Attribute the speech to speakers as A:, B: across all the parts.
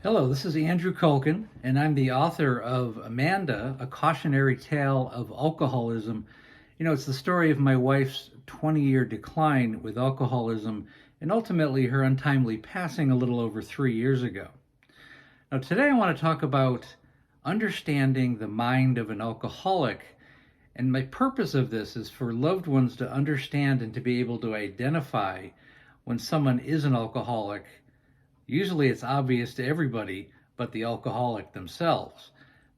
A: Hello, this is Andrew Culkin, and I'm the author of Amanda, A Cautionary Tale of Alcoholism. It's the story of my wife's 20-year decline with alcoholism and ultimately her untimely passing a little over 3 years ago. Now, today I want to talk about understanding the mind of an alcoholic. And my purpose of this is for loved ones to understand and to be able to identify when someone is an alcoholic. Usually it's obvious to everybody but the alcoholic themselves.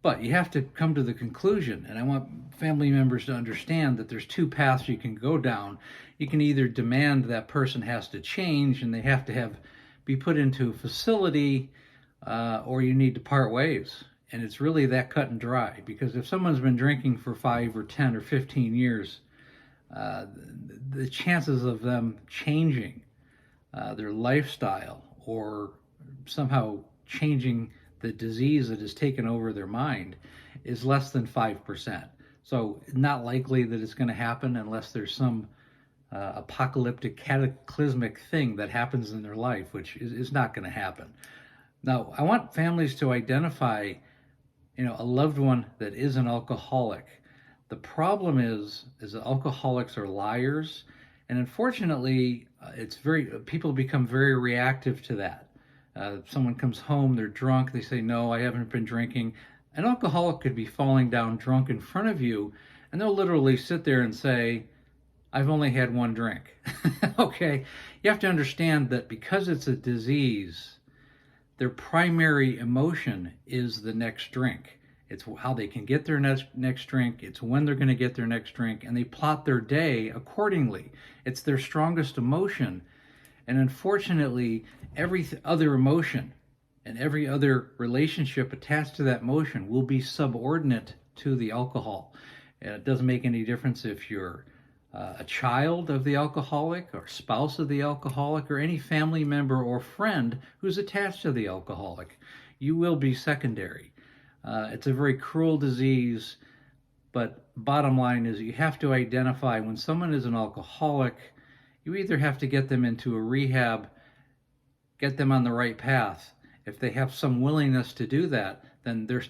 A: But you have to come to the conclusion, and I want family members to understand that there's two paths you can go down. You can either demand that person has to change and they have to be put into a facility, or you need to part ways. And it's really that cut and dry, because if someone's been drinking for 5 or 10 or 15 years, the chances of them changing their lifestyle or somehow changing the disease that has taken over their mind is less than 5%. So not likely that it's going to happen unless there's some apocalyptic, cataclysmic thing that happens in their life, which is not going to happen. Now, I want families to identify, a loved one that is an alcoholic. The problem is that alcoholics are liars, and unfortunately, people become very reactive to that. Someone comes home, they're drunk, they say, "No, I haven't been drinking." An alcoholic could be falling down drunk in front of you, and they'll literally sit there and say, "I've only had one drink." Okay, you have to understand that because it's a disease, their primary emotion is the next drink. It's how they can get their next drink. It's when they're going to get their next drink, and they plot their day accordingly. It's their strongest emotion. And unfortunately, every other emotion and every other relationship attached to that emotion will be subordinate to the alcohol. And it doesn't make any difference if you're a child of the alcoholic or spouse of the alcoholic or any family member or friend who's attached to the alcoholic. You will be secondary. It's a very cruel disease, but bottom line is you have to identify when someone is an alcoholic. You either have to get them into a rehab, get them on the right path. If they have some willingness to do that, then they're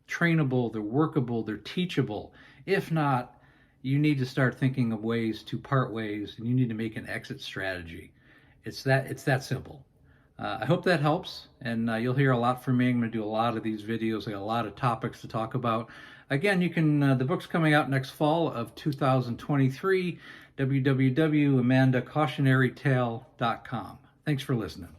A: trainable, they're workable, they're teachable. If not, you need to start thinking of ways to part ways, and you need to make an exit strategy. It's that simple. I hope that helps, and you'll hear a lot from me. I'm going to do a lot of these videos. I got a lot of topics to talk about. Again, you can the book's coming out next fall of 2023. www.amandacautionarytale.com. Thanks for listening.